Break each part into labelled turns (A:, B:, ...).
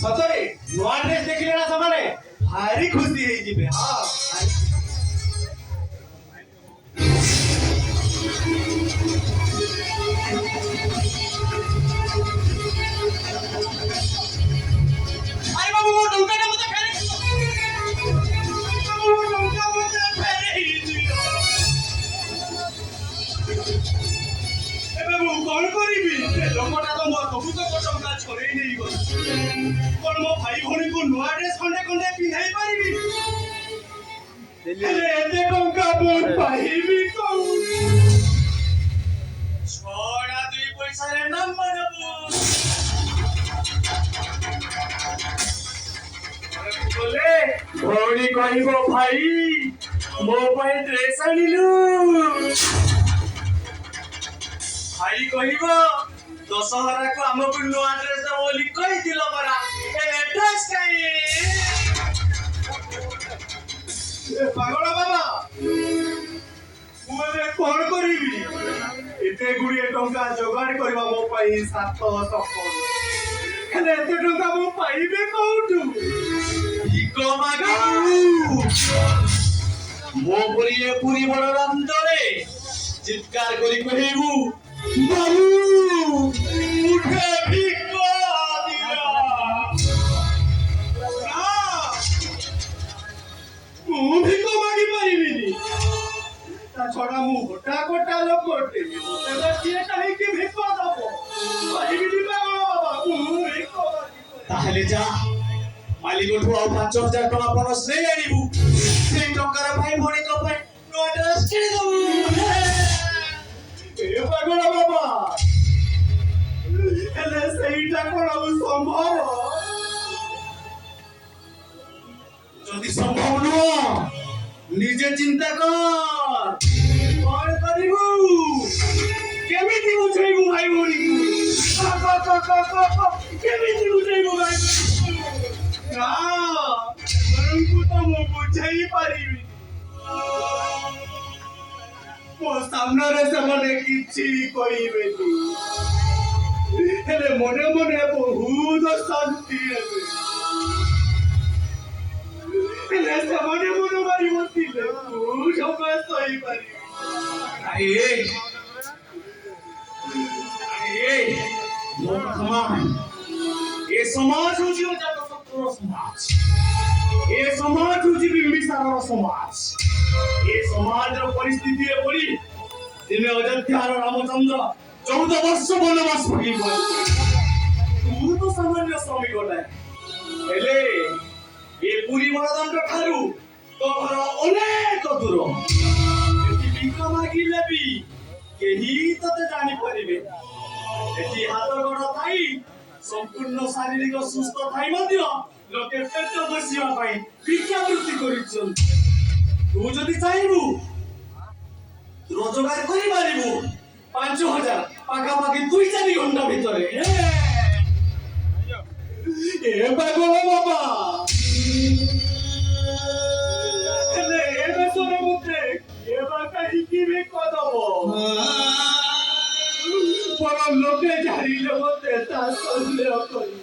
A: ସତରେ ନୂଆ ଡ୍ରେସ ଦେଖିଲେ ନା ସେମାନେ ଭାରି ଖୁସି ହେଇଯିବେ। ହଁ
B: ଆରେ ବାବୁ ମୋ ଟଙ୍କାଟା ମତେ ଫେରେଇ ମୋ ଟଙ୍କା ମତେ ଫେରେଇ ଦିଅ। ଏବେ ମୁଁ କଣ କରିବି? ଏ ଲୋକଟା ତ ମୋ ସବୁତକ ଟଙ୍କା ଛଡେଇ ନେଇଗଲା। କଣ ମୋ ଭାଇ ଭଉଣୀକୁ ନୂଆ ଡ୍ରେସ ଖଣ୍ଡେ ଖଣ୍ଡେ ପିନ୍ଧାଇ ପାରିବି? ହେଲେ ଏତେ ଟଙ୍କା ମୁଁ ପାଇବି କୋଉଠି? ଛଡ଼ା 2 ପଇସାରେ ନାମ ନେବୁ। ବୋଲେ ଭଉଣୀ କହିବ ଭାଇ ମୋ ପାଇଁ ଡ୍ରେସ ଆଣିଲୁ। ଭାଇ କହିବ ଦଶହରାକୁ ଆମକୁ ନୂଆ ଡ୍ରେସ ଦବ ବୋଲି କହିଥିଲ ପରା, ଏବେ ଡ୍ରେସ କାଇଁ? ପାଗଳ ବାବା ମୁଁ ଏବେ କଣ କରିବି? ଏତେ ଗୁଡିଏ ଟଙ୍କା ଯୋଗାଡ଼ କରିବା ମୋ ପାଇଁ 7 ସଫଳ। ହେଲେ ଏତେ ଟଙ୍କା ମୁଁ ପାଇବି କୋଉଠୁ? ଭିକ ମାଗିବୁ। ମୋ ପୁରୀ ବଡ ଦାଣ୍ଡରେ ଚିତ୍କାର କରି କହିବୁ ବାବୁ ଉଠେ ଭିକ ଦିଅ। ନା, ମୁଁ ଭିକ ମାଗି ପାରିବିନି। ତା ଛଡା ମୁଁ ଗୋଟା ଗୋଟା ଲୋକଟେ, ଏବେ କିଏ କାହିଁକି ଭିକ ଦବ? କହିବିନି ପାଗଳ ବାବା, ମୁଁ ଭିକ ମାଗି। ତାହେଲେ ଯା ମାଲିକଠୁ ଆଉ 5,000 ଟଙ୍କା ବୋନସ ନେଇ ଆଣିବୁ। ସେଇ ଟଙ୍କାର ଭାଇ ଭଉଣୀଙ୍କ ପାଇଁ ନୂଆ ଡ୍ରେସ କିଣିଦବୁ। ଏ ପାଗଳ ବାବା, ହେଲେ ସେଇଟା କଣ ସମ୍ଭବ? ଯଦି ସମ୍ଭବ ନୁହଁ ନିଜେ ଚିନ୍ତା କର। କଣ କରିବୁ? କେମିତି ବୁଝେଇବୁ ଭାଇ ଭଉଣୀକୁ? କେମିତି ବୁଝେଇବୁ ଭାଇ ଭଉଣୀକୁ? ନା, ସେମାନଙ୍କୁ ତ ମୁଁ ବୁଝେଇ ପାରିବି। ମୋ ସାମ୍ନାରେ ସେମାନେ କିଛି କହିବେନି, ହେଲେ ମନେ ମନେ ବହୁତ ଶାନ୍ତି ହେବେ। ହେଲେ ସେମାନେ ମନ ମାରି ବସିଲେ ମୁଁ ସମୟ ସହିପାରିବି। ଏ ସମାଜ ହଉଛି ଅଜାତଶତ୍ରୁର ସମାଜ। ଏ ସମାଜ ହଉଛି ବିମ୍ବିସାରର ସମାଜ। ଏ ସମାଜର ପରିସ୍ଥିତି ଏପରି, ଦିନେ ଅଯୋଧ୍ୟାର ରାମଚନ୍ଦ୍ର 14 ବର୍ଷ ବନବାସ ଭୋଗି ପଡ଼ିଲେ। ତୁ ତ ସାମାନ୍ୟ ଶ୍ରମିକଟା, ହେଲେ ଏ ପୁରୀ ବଡ଼ଦାଣ୍ଡ ଠାରୁ ତୋ ଘର ଅନେକ ଦୂର। ଏଠି ଭିକ ମାଗିଲେ ବି କେହି ତତେ ଜାଣିପାରିବେ। ଏଠି ହାତ ଗୋଡ଼ ଥାଇ ସମ୍ପୂର୍ଣ୍ଣ ଶାରୀରିକ ସୁସ୍ଥ ଥାଇ ମଧ୍ୟ ଲୋକେ ପେଟ ବସିବା ପାଇଁ ଭିକ୍ଷାବୃତ୍ତି କରିଛନ୍ତି। ତୁ ଯଦି ଚାହିଁବୁ ରୋଜଗାର କରିପାରିବୁ 5,000 ପାଖାପାଖି 2-4 ଘଣ୍ଟା ଭିତରେ। ଏ ପାଗଳ ବାବା, ହେଲେ ଏ ଦେଶରେ ମତେ ଏ କାହିଁକି ଭିକ ଦବ? ବଡ଼ ଲୋକେ ଜାଣିଲେ ମତେ ତା ସନ୍ଦେହ କରି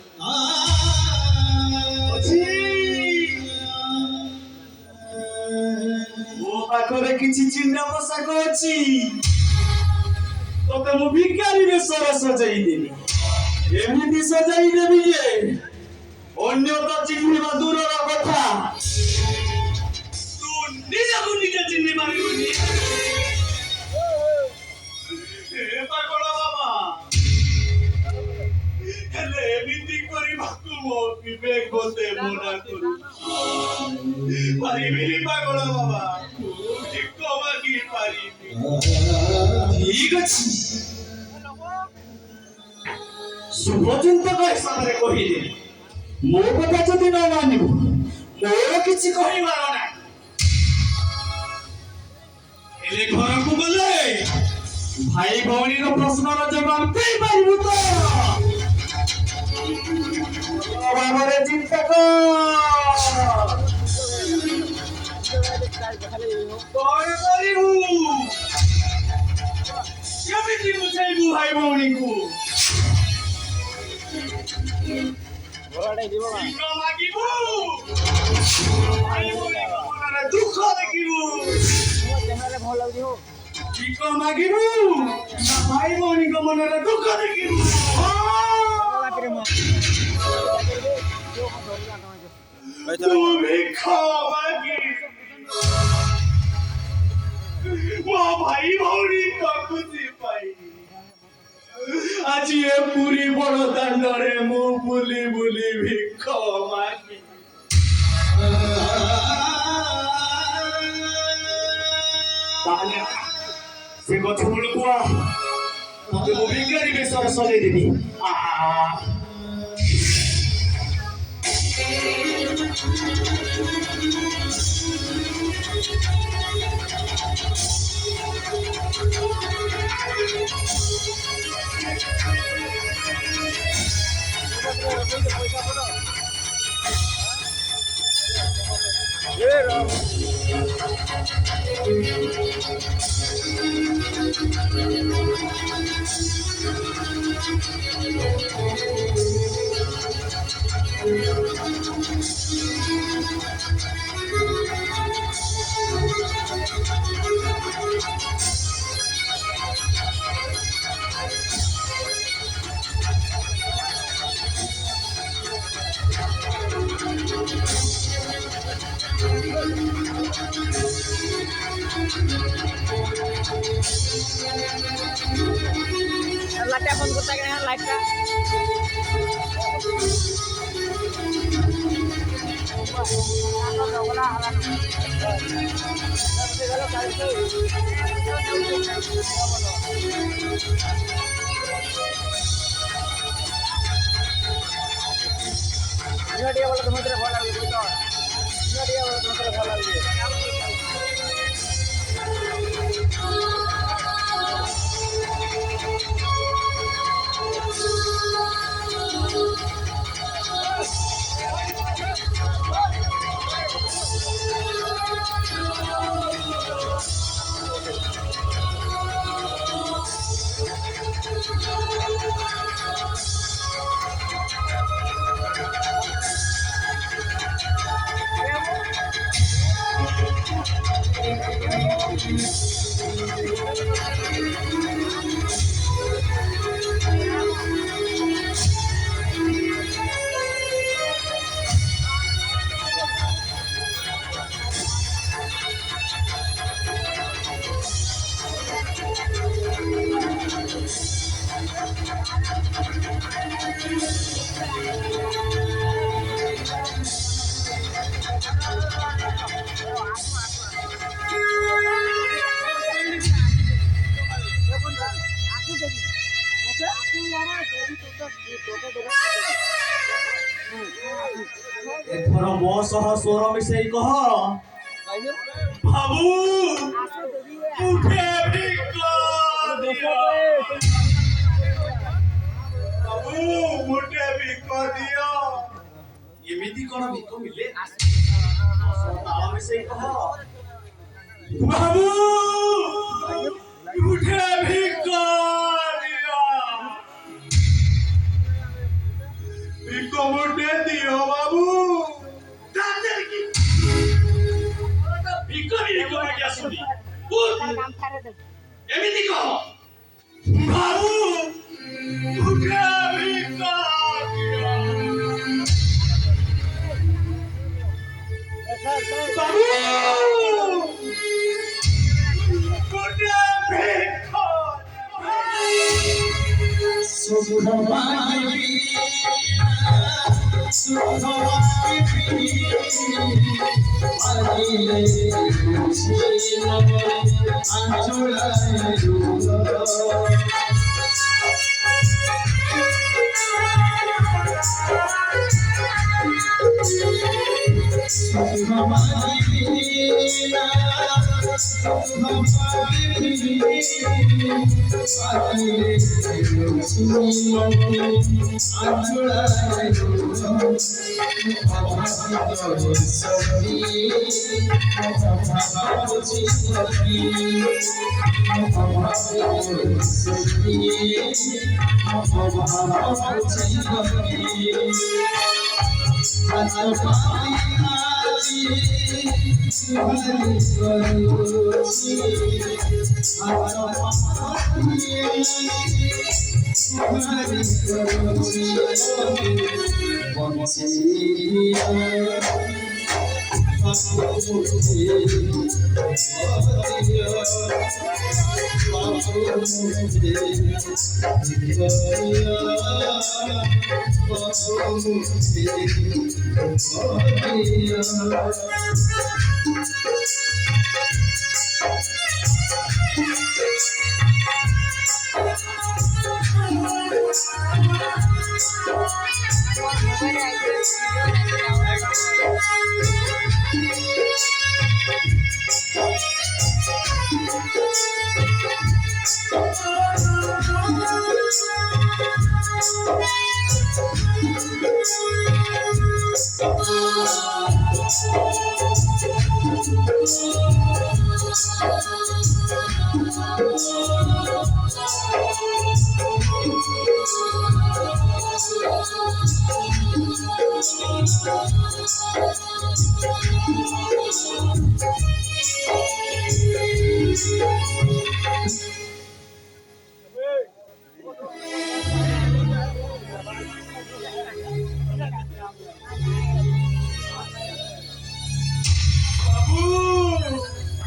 B: ମୋ ପାଖରେ କିଛି ଚିହ୍ନା ପୋଷାକ ଅଛି। ତତେ ମୁଁ ଭିକାରୀ ବେଶରେ ସଜାଇ ଦେବି। ଏମିତି ସଜାଇ ଦେବି ଯେ ଅନ୍ୟ ତ ଚିହ୍ନିବା ଦୂରର କଥା, ତୁ ନିଜକୁ ନିଜେ ଚିହ୍ନି ପାରିବୁନି। ପାଗଳ ବାବା, ହେଲେ ଏମିତି କରିବାକୁ ମୋ ବିବେକ ମତେ ମନା କରୁଛି। ପାରିବିନି ପାଗଳ ବାବା, ଭିକ ମାଗି ପାରିବି। ଠିକ ଅଛି, ଶୁଭଚିନ୍ତକ ହିସାବରେ କହିଲେ ମୋ କଥା ଯଦି ନ ମାନିବୁ ମୋର କିଛି କହିବାର ନାହିଁ। ହେଲେ ଘରକୁ ଗଲେ ଭାଇ ଭଉଣୀର ପ୍ରଶ୍ନର ଜବାବ ଦେଇପାରିବୁ ତ? ଭାବରେ ଚିନ୍ତା କର। କଣ କରିବୁ? କେମିତି ବୁଝେଇବୁ ଭାଇ ଭଉଣୀକୁ? ভিক মাগিবু ভাই ভଉଣୀଙ୍କ ମନରେ ଦୁଃଖ ଦେଖିବୁ ଭିକ ମାଗିବୁ ନା ଭାଇ ଭଉଣୀଙ୍କ ମନରେ ଦୁଃଖ ଦେଖିବୁ ତୁ ଭିକ ମାଗି ମୋ ଭାଇ ଭଉଣୀଙ୍କ ଖୁସି ପାଇ ଆଜି ଏ ପୁରୀ ବଡ଼ ଦାଣ୍ଡରେ ମୁଁ ବୁଲି ବୁଲି ଭିକ ମାଗି ତାହେଲେ ସେ ଗଛ ମୂଳକୁ ଆ ତତେ ମୁଁ ଭିକାରୀ ବେଶରେ ସଜେଇ ଦେବି
C: लाइटটা বন্ধ করতে গেলে লাইটটা ঝিনাটিয়া বলে তোমাদের ভালো লাগবে তো ঝিনাটিয়া বলে তোমাদের ভালো লাগবে
B: ଏଥର ମୋ ସହ ସ୍ୱର ମିଶେଇ କହ ବାବୁ ମୁଠେ ଭିକ ଦିଅ ବାବୁ ମୁଠେ ଭିକ ଦିଅ ଏମିତି କଣ ଭିକ ମିଳେ ତାଳ ମିଶେଇ କହ ବାବୁ ମୁଠେ ଭିକ ଦିଅ ଭିକ ମୁଠେ ଦିଅ ବାବୁ ଏମିତି କହ ବାବୁ ମୁଠେ ଭିକ ବାବୁ ମୁଠେ ଭିକ ସୁଧ ମାଗି ସୁଧ ମାଗି
A: Babu,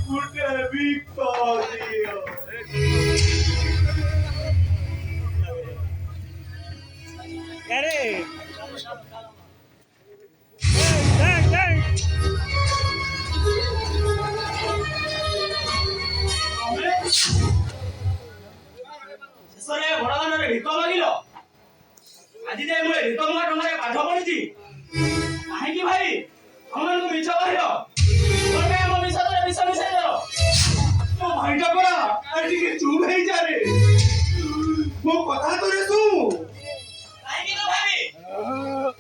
A: udah Victoria.
C: Gary. Hey.
A: ଶେଷରେ ବଡ଼ଦାନରେ ଭିକ ମାଗିଲ। ଆଜି ଯାଏ ମୁଁ ଏ ଭିକ ମଙ୍ଗା ଟଙ୍କାରେ ପାଠ ପଢିଛି। କାହିଁକି ଭାଇ ଆମମାନଙ୍କୁ ମିଛ କହିଲ? କଣ ପାଇଁ ଆମ ବିଷୟରେ ବିଷ ମିଶାଇ ଦେଲ? ମୋ ଭାଇଟା ପରା ଟିକେ ଚୁପ୍ ହେଇଯା ରେ। ମୋ କଥା ତୋରେ ଶୁଣୁ। କାହିଁକି ତ ଭାବି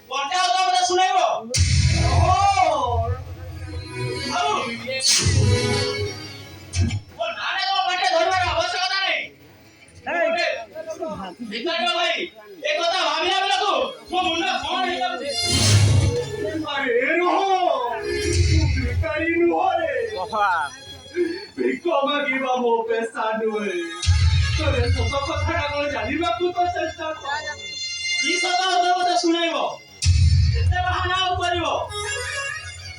A: ଗୋଟେ ଅଧା ମତେ ଶୁଣାଇବ? ଆଉ ମୋ ନାଁରେ ତମ ପାଟିରେ ଧରିବାର ଆବଶ୍ୟକତା ନାହିଁ। ଭିକାରୀର ଭାଇ ଏ କଥା ଭାବିଲା ବେଳକୁ ମୋ ମୁଣ୍ଡ କଣ ହେଇଯାଉଛି। ଆରେ ରହ, ଭିକାରୀ ନୁହଁ ରେ। ଭିକ ମାଗିବା ମୋ ପେଶା ନୁହେଁ। ତୋରେ ସତ କଥାଟା କଣ ଜାଣିବାକୁ ତ ଚେଷ୍ଟା କର। କି ସତ କଥା ମତେ ଶୁଣାଇବ? କେତେ ବାହାନା ଆଉ କରିବ?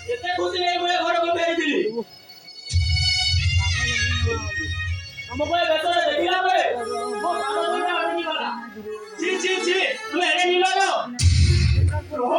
A: କେତେ ଖୁସି ନେଇ ମୁଁ ଏ ଘରକୁ ଫେରିଥିଲି। ଆମ ପାଇଁ ବେଶରେ ଦେଖିଲା ବେଳେ ମୋ କାମ ଦୁଇଟା ଅଟକି ଗଲା। ଛି ତୁମେ ଏଡ଼େ ନିର୍ଲଜ। ରହ।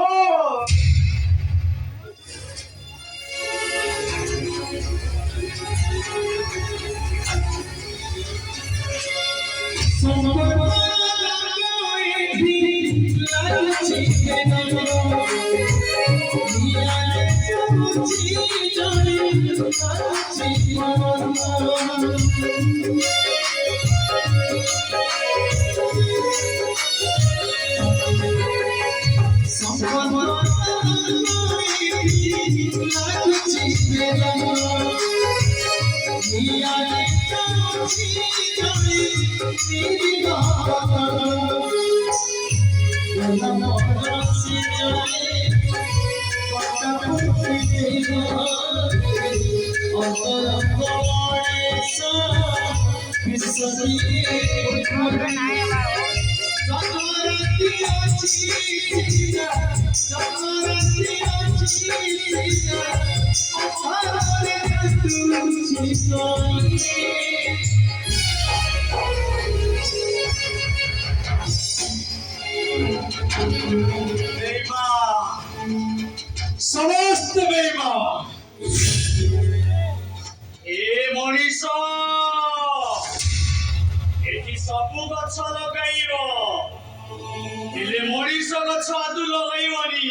A: समस्त बेईमान ए मनीष एटी सबु गछ लगाइबो हेले मनीष गछ आदु लगाइबनी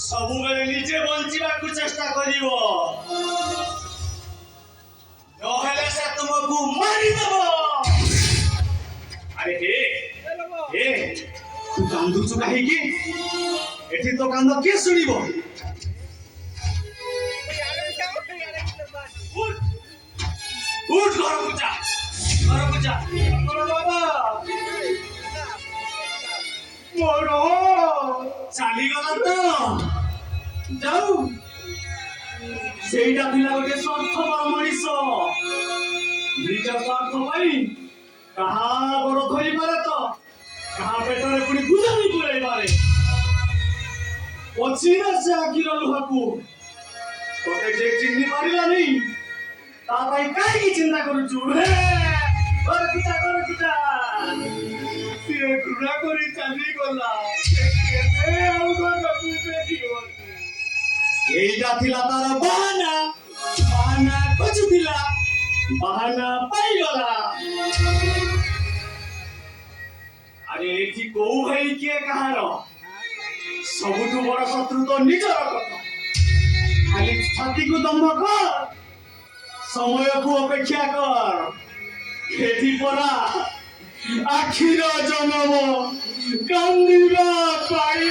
A: सबु बेले निजे बंचिबा को चेष्टा करिवो
B: ମାରିଦେବ। ଆରେ ହେ ତୁ କାନ୍ଦୁଛୁ କାହିଁକି? ଏଠି ତ କାନ୍ଦ କିଏ ଶୁଣିବ? ଉଠ ଘରକୁ ଯା, ଘରକୁ ଯା।
A: ବାବା ମୋର
B: ଚାଲିଗଲା ତ ଯାଉ। ସେଇଟା ଥିଲା ଗୋଟେ ସ୍ୱାର୍ଥପର ମଣିଷ। ନିଜ ସ୍ୱାର୍ଥ ପାଇଁ କାହା ଗୋଡ଼ ଧରିପାରେ ତ କାହା ପେଟରେ ପୁଣି ଗୁଜାରି ପୁରେଇପାରେ। ପଛିନା ସେ ଆଖିର ଲୁହକୁ ତତେ ଯେ ଚିହ୍ନି ପାରିଲାନି ତା ପାଇଁ କାହିଁକି ଚିନ୍ତା କରୁଛୁ? ଘରକୁ ଯା, ଘରକୁ ଯା।
A: ସିଏ ଘୃଣା କରି ଚାଲିଗଲା, ସେ କେବେ ଆଉ ଘରକୁ ଫେରିବନି।
B: এইটা ଥିଲା তার বাহানা। বাহানা ଖୋଜୁଥିଲା, ବାହାନା ପାଇଗଲା। ଆରେ ଏଠି କୋଉ ଭାଇ କିଏ କାହାର? ସବୁଠୁ ବଡ ଶତ୍ରୁ ତ ନିଜର କଥା। ଖାଲି ଛାତିକୁ ଦମ୍ଭ କର, ସମୟକୁ ଅପେକ୍ଷା କର। ଏଠି ପରା ଆଖିର ଜନମ କାନ୍ଦିବା ପାଇଁ।